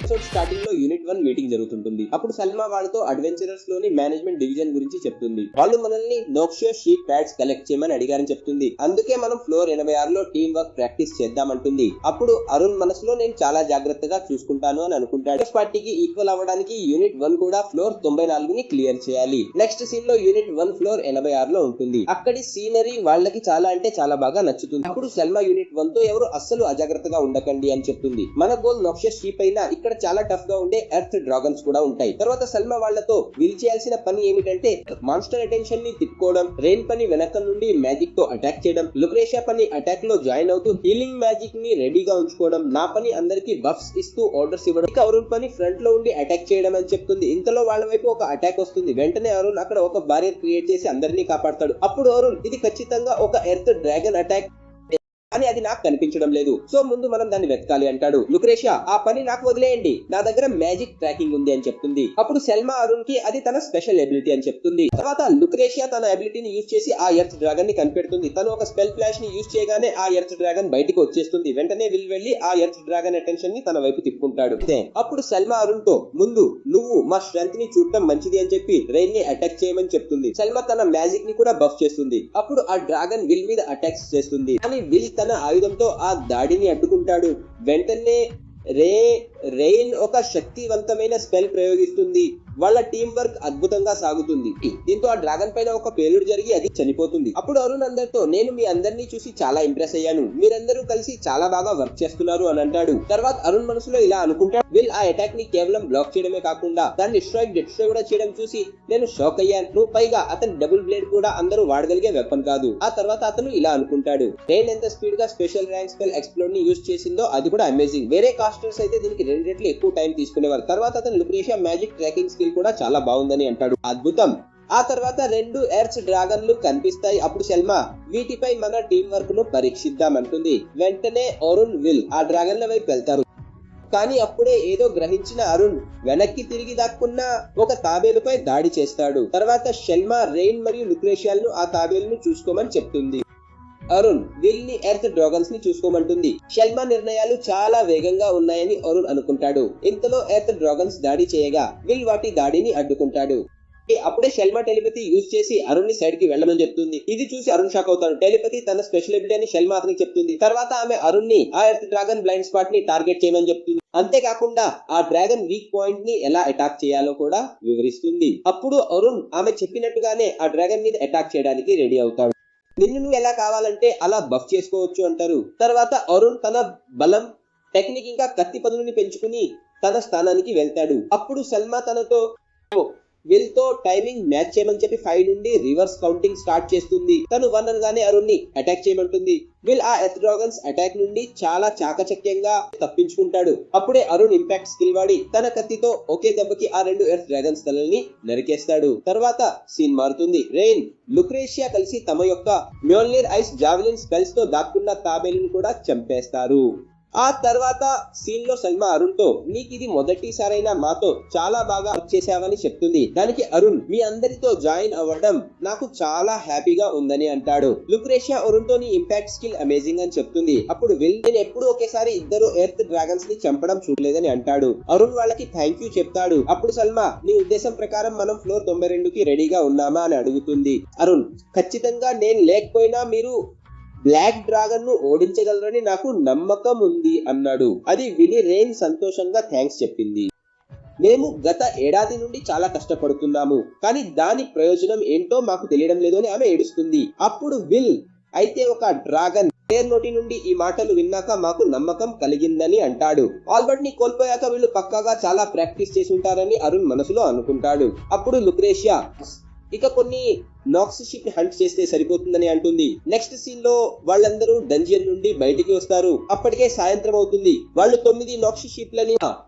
Episode starting లో unit 1 meeting జరుగుతుంటుంది. అప్పుడు సల్మా వాళ్ళతో అడ్వెంచరర్స్ లోని మేనేజ్మెంట్ డివిజన్ గురించి చెప్తుంది. వాళ్ళు మనల్ని నోక్షియో షీప్ ప్యాడ్స్ కలెక్ట్ చేయమని అడిగారని చెప్తుంది. అందుకే మనం ఫ్లోర్ 86 లో టీమ్ వర్క్ ప్రాక్టీస్ చేద్దామంటుంది. అప్పుడు అరుణ్ మనసులో నేను చాలా జాగ్రత్తగా చూసుకుంటాను అని అనుకుంటాడు. పార్టీకి ఈక్వల్ అవ్వడానికి యూనిట్ 1 కూడా ఫ్లోర్ 94 ని క్లియర్ చేయాలి. నెక్స్ట్ సీన్ లో యూనిట్ 1 ఫ్లోర్ 86 లో ఉంటుంది. అక్కడి సీనరీ వాళ్ళకి చాలా అంటే చాలా బాగా నచ్చుతుంది. అప్పుడు సల్మా యూనిట్ 1 తో ఎవరు అస్సలు అజాగ్రత్తగా ఉండకండి అని చెప్తుంది. మన గోల్ నోక్షియో షీప్ అయినా ఇక్కడ చాలా టఫ్ గా ఉండే ఎర్త్ డ్రాగన్స్ కూడా ఉంటాయి. తర్వాత సల్మా వాళ్లతో వీల్ చేయాల్సిన పని ఏమిటంటే మాన్స్టర్ అటెన్షన్ ని తిప్పుకోవడం, రెయిన్ పని వెనక నుండి మ్యాజిక్ తో అటాక్ చేయడం, లుక్రేషియా పని అటాక్ లో జాయిన్ అవుతూ హీలింగ్ మ్యాజిక్ ని రెడీగా ఉంచుకోవడం, నా పని అందరికి బఫ్స్ ఇస్తూ ఆర్డర్స్ ఇవ్వడం, ఇక అరుణ్ పని ఫ్రంట్ లో ఉండి అటాక్ చేయడం అని చెప్తుంది. ఇంతలో వాళ్ళ వైపు ఒక అటాక్ వస్తుంది. వెంటనే అరుణ్ అక్కడ ఒక బారియర్ క్రియేట్ చేసి అందరినీ కాపాడతాడు. అప్పుడు అరుణ్ ఇది ఖచ్చితంగా ఒక ఎర్త్ డ్రాగన్ అటాక్ అని అది నాకు కనిపించడం లేదు, సో ముందు మనం దాన్ని వెతకాలి అంటాడు. లుక్రేషియా ఆ పని నాకు వదిలేయండి, నా దగ్గర మ్యాజిక్ ట్రాకింగ్ ఉంది అని చెప్తుంది. అప్పుడు సెల్మా అరుణ్ కి అది తన స్పెషల్ ఎబిలిటీ అని చెప్తుంది. తర్వాత లుక్రేషియా తన ఎబిలిటీని యూజ్ చేసి ఆ ఎర్త్ డ్రాగన్ ని కనిపెడుతుంది. తను ఒక స్పెల్ ఫ్లాష్ ని యూజ్ చేయగానే ఆ ఎర్త్ డ్రాగన్ బయటికి వచ్చేస్తుంది. వెంటనే వెళ్ళి ఆ ఎర్త్ డ్రాగన్ అటెన్షన్ ని తన వైపు తిప్పుకుంటాడు. అప్పుడు సెల్మా అరుణ్ తో ముందు నువ్వు మా స్ట్రెంత్ ని చూడటం మంచిది అని చెప్పి రెయిన్ ని అటాక్ చేయమని చెప్తుంది. సెల్మా తన మ్యాజిక్ ని కూడా బఫ్ చేస్తుంది. అప్పుడు ఆ డ్రాగన్ విల్ మీద అటాక్స్ చేస్తుంది. కానీ విల్ తన ఆయుధంతో ఆ దాడిని అడ్డుకుంటాడు. వెంటనే రెయిన్ ఒక శక్తివంతమైన స్పెల్ ప్రయోగిస్తుంది. వాళ్ళ టీం వర్క్ అద్భుతంగా సాగుతుంది. దీంతో ఆ డ్రాగన్ పైన ఒక పేలుడు జరిగి అది చనిపోతుంది. అప్పుడు అరుణ్ అందరితో నేను మీ అందరినీ చూసి చాలా ఇంప్రెస్ అయ్యాను, మీరందరూ కలిసి చాలా బాగా వర్క్ చేస్తున్నారు అని అంటాడు. తర్వాత అరుణ్ మనసులో ఇలా అనుకుంటాడు, విల్ ఆ అటాక్ ని కేవలం బ్లాక్ చేయడమే కాకుండా దాన్ని డిస్ట్రాయ్ కూడా చేయడం చూసి నేను షాక్ అయ్యాను. పైగా అతని డబుల్ బ్లేడ్ కూడా అందరూ వాడగలిగే వెపన్ కాదు. ఆ తర్వాత అతను ఇలా అనుకుంటాడు, రెయిన్ ఎంత స్పీడ్ గా స్పెషల్ ర్యాంక్ స్పెల్ ఎక్స్ప్లోడ్ ని యూజ్ చేసిందో అది కూడా అమేజింగ్. వేరే కాస్టర్స్ అయితే దీనికి 2 రెట్లు ఎక్కువ టైం తీసుకునేవారు. తర్వాత అతను లుక్రేషియా మ్యాజిక్ ట్రాకింగ్ స్కిల్ కూడా చాలా బాగుందని అంటాడు. అద్భుతం. ఆ తర్వాత 2 ఎర్త్ డ్రాగన్లు కనిపిస్తాయి. అప్పుడు సెల్మా వీటిపై మన టీం వర్క్ ను పరీక్షిద్దామంటుంది. వెంటనే అరుణ్ విల్ ఆ డ్రాగన్ల వైపు వెళ్తారు. కానీ అప్పుడే ఏదో గ్రహించిన అరుణ్ వెనక్కి తిరిగి దాక్కున్న ఒక తాబేలుపై దాడి చేస్తాడు. తర్వాత షెల్మా రెయిన్ మరియు లుక్రేషియాలను ఆ తాబేలును చూసుకోమని చెప్తుంది. అరుణ్ విల్ ని ఎర్త్ డ్రాగన్స్ ని చూసుకోమంటుంది. షెల్మా నిర్ణయాలు చాలా వేగంగా ఉన్నాయని అరుణ్ అనుకుంటాడు. ఇంతలో ఎర్త్ డ్రాగన్స్ దాడి చేయగా విల్ వాటి దాడిని అడ్డుకుంటాడు. అప్పుడే షెల్మా టెలిపతి యూజ్ చేసి అరుణ్ ని సైడ్ కి వెళ్ళమని చెప్తుంది. ఇది చూసి అరుణ్ షాక్ అవుతాడు. టెలిపతి తన స్పెషల్ ఎబిలిటీ అని షెల్మా అతనికి చెప్తుంది. తర్వాత ఆమె అరుణ్ ని ఆ ఎర్త్ డ్రాగన్ బ్లైండ్ స్పాట్ ని టార్గెట్ చేయమని చెప్తుంది. అంతేకాకుండా ఆ డ్రాగన్ వీక్ పాయింట్ ని ఎలా అటాక్ చేయాలో కూడా వివరిస్తుంది. అప్పుడు అరుణ్ ఆమె చెప్పినట్టుగానే ఆ డ్రాగన్ మీద అటాక్ చేయడానికి రెడీ అవుతాడు. నిన్ను నువ్వు ఎలా కావాలంటే అలా బఫ్ చేసుకోవచ్చు అంటారు. తర్వాత అరుణ్ తన బలం, టెక్నిక్ ఇంకా కత్తి పదులని పెంచుకుని తన స్థానానికి వెళ్తాడు. అప్పుడు సల్మా తనతో విల్ తో టైమింగ్ మ్యాచ్ చేయమని చెప్పి 5 నుండి రివర్స్ కౌంటింగ్ స్టార్ట్ చేస్తుంది. తను 1 అనగానే అరుణ్ ని అటాక్ చేయమంటుంది. విల్ ఆ ఎర్త్ డ్రాగన్స్ అటాక్ నుండి చాలా చాకచక్యంగా తప్పించుకుంటాడు. అప్పుడే అరుణ్ ఇంపాక్ట్ స్కిల్ వాడి తన కత్తితో ఒకే దెబ్బకి ఆ 2 ఎర్త్ డ్రాగన్స్ తలల్ని నరికేస్తాడు. తర్వాత సీన్ మారుతుంది. రెయిన్, లుక్రేషియా కలిసి తమ యొక్క మ్యోల్నిర్ ఐస్ జావెలిన్ స్పెల్స్ తో దాక్కున్న తాబేలును కూడా చంపేస్తారు. ఆ తర్వాత సీన్ లో సల్మా అరుణ్ తో నీకు ఇది మొదటిసారైనా మాతో చాలా బాగా వర్క్ చేసావని చెప్తుంది. దానికి అరుణ్ మీ అందరితో జాయిన్ అవ్వడం నాకు చాలా హ్యాపీగా ఉందని అంటాడు. లుక్రేషియా అరుణ్ తో నీ ఇంపాక్ట్ స్కిల్ అమేజింగ్ అని చెప్తుంది. అప్పుడు విల్ నేను ఎప్పుడు ఒకేసారి 2 ఎర్త్ డ్రాగన్స్ ని చంపడం చూడలేదని అంటాడు. అరుణ్ వాళ్ళకి థ్యాంక్ యూ చెప్తాడు. అప్పుడు సల్మా నీ ఉద్దేశం ప్రకారం మనం ఫ్లోర్ 92కి రెడీగా ఉన్నామా అని అడుగుతుంది. అరుణ్ ఖచ్చితంగా నేను లేకపోయినా మీరు బ్లాక్ డ్రాగన్ ను ఓడించగలరని నాకు నమ్మకం ఉంది అన్నాడు. అది విని రెయిన్ సంతోషంగా థ్యాంక్స్ చెప్పింది. మేము గత ఏడాది నుండి చాలా కష్టపడుతున్నాము, కానీ దాని ప్రయోజనం ఏంటో మాకు తెలియడం లేదు అని ఆమె ఏడుస్తుంది. అప్పుడు విల్ అయితే ఒక డ్రాగన్ ప్లేయర్ నోటి నుండి ఈ మాటలు విన్నాక మాకు నమ్మకం కలిగిందని అంటాడు. ఆల్బర్ట్ ని కోల్పోయాక వీళ్ళు పక్కాగా చాలా ప్రాక్టీస్ చేసి ఉంటారని అరుణ్ మనసులో అనుకుంటాడు. అప్పుడు లుక్రేషియా ఇక కొన్ని నాక్స్ షిప్ ని హంట్ చేస్తే సరిపోతుందని అంటుంది. నెక్స్ట్ సీన్ లో వాళ్ళందరూ డంజియన్ నుండి బయటికి వస్తారు. అప్పటికే సాయంత్రం అవుతుంది. వాళ్ళు 9 నాక్స్ షిప్లని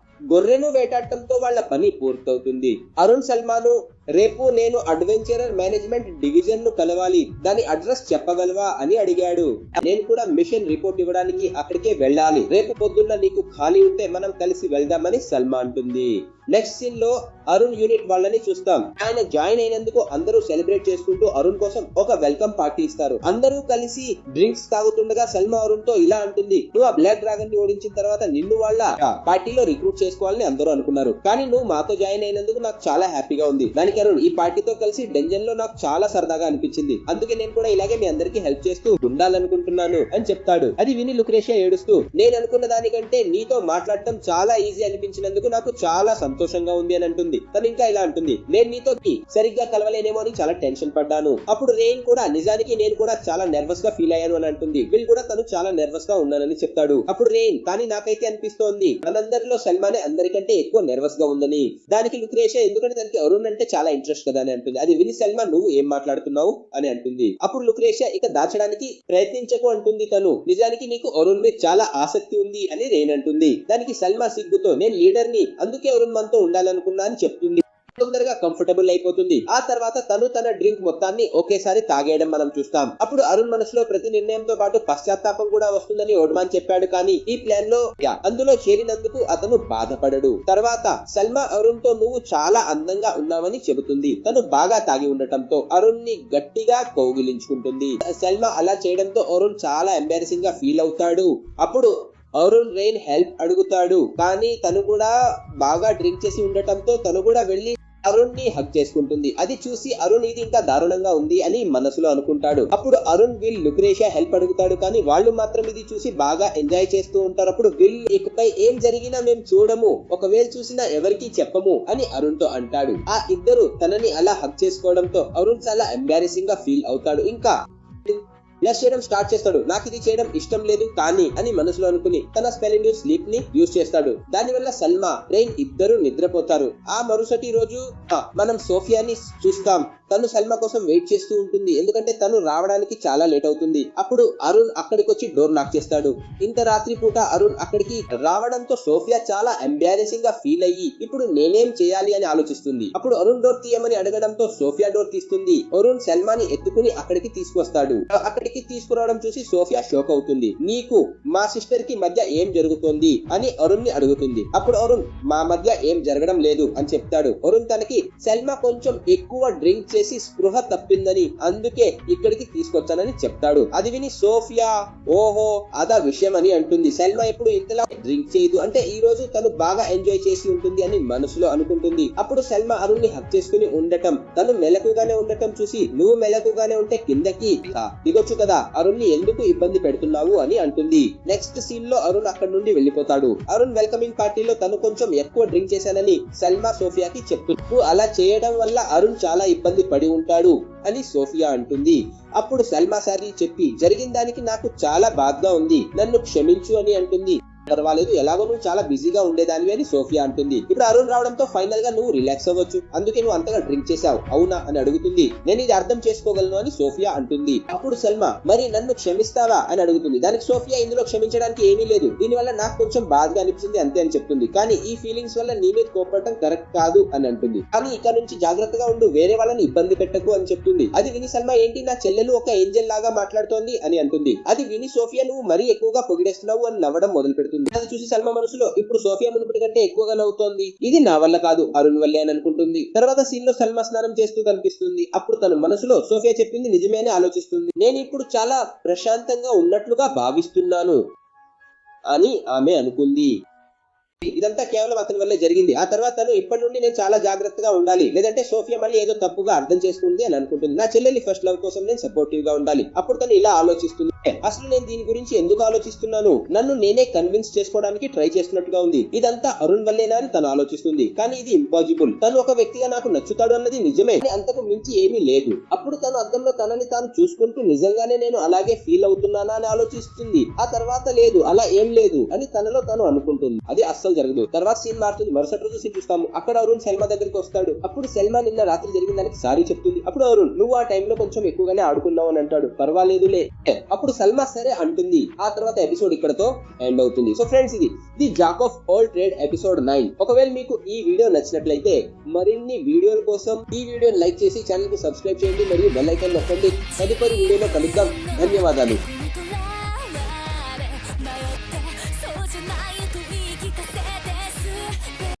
గొర్రెను వేటాడటంతో వాళ్ళ పని పూర్తవుతుంది. అరుణ్ సల్మాను రేపు నేను అడ్వెంచరర్ మేనేజ్మెంట్ డివిజన్ ను కలవాలి, దాని అడ్రస్ చెప్పగలవా అని అడిగాడు. నేను కూడా మిషన్ రిపోర్ట్ ఇవ్వడానికి అక్కడికే వెళ్ళాలి, రేపు పొద్దున్న నీకు ఖాళీ ఉంటే మనం కలిసి వెళ్దామని సల్మా అంటుంది. నెక్స్ట్ సీన్ లో అరుణ్ యూనిట్ వాళ్ళని చూస్తాం. ఆయన జాయిన్ అయినందుకు అందరూ సెలబ్రేట్ చేసుకుంటూ అరుణ్ కోసం ఒక వెల్కమ్ పార్టీ ఇస్తారు. అందరూ కలిసి డ్రింక్స్ తాగుతుండగా సల్మా అరుణ్ తో ఇలా అంటుంది, నువ్వు ఆ బ్లాక్ డ్రాగన్ ని ఓడించిన తర్వాత నిన్ను వాళ్ళ పార్టీలో రిక్రూట్ చేసుకోవాలని అందరూ అనుకున్నారు, కానీ నువ్వు మాతో జాయిన్ అయినందుకు నాకు చాలా హ్యాపీగా ఉంది. దానికి అరుణ్, ఈ పార్టీతో కలిసి డెంజన్ లో నాకు చాలా సరదాగా అనిపించింది, అందుకే నేను కూడా ఇలాగే మీ అందరికి హెల్ప్ చేస్తూ ఉండాలనుకుంటున్నాను అని చెప్తాడు. అది విని లుక్రేషియా ఏడుస్తూ, నేను అనుకున్న దానికంటే నీతో మాట్లాడటం చాలా ఈజీ అనిపించినందుకు నాకు చాలా సంతోషంగా ఉంది అని అంటుంది. తను ఇంకా ఇలా అంటుంది, నేను నీతో సరిగ్గా కలవలేనేమో అని చాలా టెన్షన్ పడ్డాను. అప్పుడు రెయిన్ కూడా, నిజానికి నేను కూడా చాలా నెర్వస్ గా ఫీల్ అయ్యాను అని అంటుంది. విల్ కూడా తను చాలా నెర్వస్ గా ఉన్నానని చెప్తాడు. అప్పుడు రెయిన్, కానీ నాకైతే అనిపిస్తోంది మనందరిలో సల్మానే అందరికంటే ఎక్కువ నెర్వస్ గా ఉందని. దానికి లుక్రేషియా, ఎందుకంటే తనకి అరుణ్ అంటే చాలా ఇంట్రెస్ట్ కదా అని అంటుంది. అది విని సల్మా, నువ్వు ఏం మాట్లాడుతున్నావు అని అంటుంది. అప్పుడు లుక్రేషియా, ఇక దాచడానికి ప్రయత్నించకు అంటుంది తను. నిజానికి నీకు అరుణ్ మీద చాలా ఆసక్తి ఉంది అని రెయిన్ అంటుంది. దానికి సల్మా సిగ్గుతో, నేను లీడర్ ని, అందుకే అరుణ్ మనతో ఉండాలనుకున్నా అని చెప్తుంది. తొందరగా కంఫర్టబుల్ అయిపోతుంది. ఆ తర్వాత తను తన డ్రింక్ మొత్తాన్ని ఒకేసారి తాగేయడం మనం చూస్తాం. అప్పుడు అరుణ్ మనసులో ప్రతి నిర్ణయంతో పాటు పశ్చాత్తాపం కూడా వస్తుందని ఓడ్మాన్ చెప్పాడు, కానీ ఈ ప్లాన్ లో అందులో చేరినందుకు అతను బాధపడడు. తర్వాత సల్మా అరుణ్ తో, నువ్వు చాలా అందంగా ఉన్నావని చెబుతుంది. తను బాగా తాగి ఉండటంతో అరుణ్ ని గట్టిగా కౌగిలించుకుంటుంది. సల్మా అలా చేయడంతో అరుణ్ చాలా ఎంబారసింగ్ గా ఫీల్ అవుతాడు. అప్పుడు అరుణ్ రెయిన్ హెల్ప్ అడుగుతాడు, కానీ తను కూడా బాగా డ్రింక్ చేసి ఉండటంతో తను కూడా వెళ్లి అరుణ్ ని హక్ చేసుకుంటుంది. అది చూసి అరుణ్, ఇది ఇంకా దారుణంగా ఉంది అని మనసులో అనుకుంటాడు. అప్పుడు అరుణ్ విల్ లుక్రేషియా హెల్ప్ అడుగుతాడు, కానీ వాళ్ళు మాత్రం ఇది చూసి బాగా ఎంజాయ్ చేస్తూ ఉంటారు. అప్పుడు విల్, ఇకపై ఏం జరిగినా మేము చూడము, ఒకవేళ చూసినా ఎవరికి చెప్పము అని అరుణ్ తో అంటాడు. ఆ ఇద్దరు తనని అలా హక్ చేసుకోవడంతో అరుణ్ చాలా ఎంబారసింగ్ గా ఫీల్ అవుతాడు. ఇంకా బ్లష్ చేయడం స్టార్ట్ చేస్తాడు. నాకు ఇది చేయడం ఇష్టం లేదు కానీ అని మనసులో అనుకుని తన స్పెల్ ఇండ్యూస్ స్లీప్ ని యూజ్ చేస్తాడు. దానివల్ల సల్మా, రెయిన్ ఇద్దరు నిద్రపోతారు. ఆ మరుసటి రోజు మనం సోఫియాని చూస్తాం. తను సల్మా కోసం వెయిట్ చేస్తూ ఉంటుంది, ఎందుకంటే తను రావడానికి చాలా లేట్ అవుతుంది. అప్పుడు అరుణ్ అక్కడికి వచ్చి డోర్ నాక్ చేస్తాడు. ఇంత రాత్రి పూట అరుణ్ అక్కడికి రావడంతో సోఫియా చాలా ఎంబారసింగ్ గా ఫీల్ అయ్యి ఇప్పుడు నేనేం చేయాలి అని ఆలోచిస్తుంది. అప్పుడు అరుణ్ డోర్ తీయమని అడగడంతో సోఫియా డోర్ తీస్తుంది. అరుణ్ సల్మాని ఎత్తుకుని అక్కడికి తీసుకొస్తాడు. అక్కడికి తీసుకురావడం చూసి సోఫియా షాక్ అవుతుంది. నీకు మా సిస్టర్ కి మధ్య ఏం జరుగుతుంది అని అరుణ్ ని అడుగుతుంది. అప్పుడు అరుణ్, మా మధ్య ఏం జరగడం లేదు అని చెప్తాడు. అరుణ్ తనకి సల్మా కొంచెం ఎక్కువ డ్రింక్ చేసి స్పృహ తప్పిందని, అందుకే ఇక్కడికి తీసుకొచ్చానని చెప్తాడు. అది విని సోఫియా, ఓహో అదా విషయం అని అంటుంది. సల్మా ఎప్పుడు ఇంతలా డ్రింక్ చేయదు, అంటే ఈ రోజు తను బాగా ఎంజాయ్ చేసి ఉంటుంది అని మనసులో అనుకుంటుంది. అప్పుడు సల్మా అరుణ్ ని హక్ చేసుకుని ఉండటం, తను మెలకుగానే ఉండటం చూసి, నువ్వు మెలకుగానే ఉంటే కిందకి దిగొచ్చు కదా, అరుణ్ ని ఎందుకు ఇబ్బంది పెడుతున్నావు అని అంటుంది. నెక్స్ట్ సీన్ లో అరుణ్ అక్కడ నుండి వెళ్లిపోతాడు. అరుణ్ వెల్కమింగ్ పార్టీలో తను కొంచెం ఎక్కువ డ్రింక్ చేశానని సల్మా సోఫియాకి చెప్తూ, అలా చేయడం వల్ల అరుణ్ చాలా ఇబ్బంది పడి ఉంటాడు అని సోఫియా అంటుంది. అప్పుడు సల్మా సారీ చెప్పి, జరిగిన దానికి నాకు చాలా బాధగా ఉంది, నన్ను క్షమించు అని అంటుంది. పర్వాలేదు, ఎలాగో నువ్వు చాలా బిజీగా ఉండేదానివి అని సోఫియా అంటుంది. ఇప్పుడు అరుణ్ రావడంతో ఫైనల్ గా నువ్వు రిలాక్స్ అవ్వచ్చు, అందుకే నువ్వు అంతగా డ్రింక్ చేశావు అవునా అని అడుగుతుంది. నేను ఇది అర్థం చేసుకోగలను అని సోఫియా అంటుంది. అప్పుడు సల్మా, మరి నన్ను క్షమిస్తావా అని అడుగుతుంది. దానికి సోఫియా, ఇందులో క్షమించడానికి ఏమీ లేదు, దీనివల్ల నాకు కొంచెం బాధగా అనిపించింది అంతే అని చెప్తుంది. కానీ ఈ ఫీలింగ్స్ వల్ల నీ మీద కోపడటం కరెక్ట్ కాదు అని అంటుంది. కానీ ఇక్కడ నుంచి జాగ్రత్తగా ఉండు, వేరే వాళ్ళని ఇబ్బంది పెట్టకు అని చెప్తుంది. అది విని సల్మా, ఏంటి నా చెల్లెలు ఒక ఏంజెల్ లాగా మాట్లాడుతోంది అని అంటుంది. అది విని సోఫియా, నువ్వు మరీ ఎక్కువగా పొగిడేస్తున్నావు అని నవ్వడం మొదలు పెడుతుంది. అది చూసి సల్మా మనసులో, ఇప్పుడు సోఫియా మునుపటి కంటే ఎక్కువగా నవ్వుతోంది, ఇది నా వల్ల కాదు అరుణ్ వల్లే అని అనుకుంటుంది. తర్వాత సీన్ లో సల్మా స్నానం చేస్తూ కనిపిస్తుంది. అప్పుడు తన మనసులో సోఫియా చెప్పింది నిజమే అని ఆలోచిస్తుంది. నేను ఇప్పుడు చాలా ప్రశాంతంగా ఉన్నట్లుగా భావిస్తున్నాను అని ఆమె అనుకుంది. ఇదంతా కేవలం అతని వల్లే జరిగింది. ఆ తర్వాత తను ఇప్పటి నుండి నేను చాలా జాగ్రత్తగా ఉండాలి, లేదంటే సోఫియా మళ్ళీ ఏదో తప్పుగా అర్థం చేసుకుంది అని అనుకుంటుంది. నా చెల్లెలి ఫస్ట్ లవ్ కోసం నేను సపోర్టివ్ గా ఉండాలి. అప్పుడు తను ఇలా ఆలోచిస్తుంది, అసలు నేను దీని గురించి ఎందుకు ఆలోచిస్తున్నాను, నన్ను నేనే కన్విన్స్ చేసుకోవడానికి ట్రై చేస్తున్నట్టుగా ఉంది, ఇదంతా అరుణ్ వల్లేనా అని తను ఆలోచిస్తుంది. కానీ ఇది ఇంపాసిబుల్, తను ఒక వ్యక్తిగా నాకు నచ్చుతాడు అన్నది నిజమే, అంతకు మించి ఏమీ లేదు. అప్పుడు తను అద్దంలో తనని తాను చూసుకుంటూ నిజంగానే నేను అలాగే ఫీల్ అవుతున్నానా అని ఆలోచిస్తుంది. ఆ తర్వాత లేదు, అలా ఏం లేదు అని తనలో తాను అనుకుంటుంది. అది అస్సలు జరగదు. తర్వాత సీన్ మారుతుంది. మరుసటి రోజు సీన్ చూస్తాము. అక్కడ అరుణ్ సల్మా దగ్గరికి వస్తాడు. అప్పుడు సల్మా నిన్న రాత్రి జరిగిన దానికి సారీ చెప్తుంది. అప్పుడు అరుణ్, నువ్వు ఆ టైంలో కొంచెం ఎక్కువగానే ఆడుకున్నావు అని అంటాడు. పర్వాలేదులే. అప్పుడు సల్మా సరే అంటుంది. ఆ తర్వాత ఎపిసోడ్ ఇక్కడతో ఎండ్ అవుతుంది. సో ఫ్రెండ్స్, ఇది the Jack of all trade episode 9. ఒకవేళ మీకు ఈ వీడియో నచ్చినట్లయితే మరిన్ని వీడియోల కోసం ఈ వీడియోని లైక్ చేసి ఛానల్ కు సబ్స్క్రైబ్ చేయండి మరియు బెల్ ఐకాన్ నొక్కండి. తదుపరి వీడియోలో కలుద్దాం. ధన్యవాదాలు.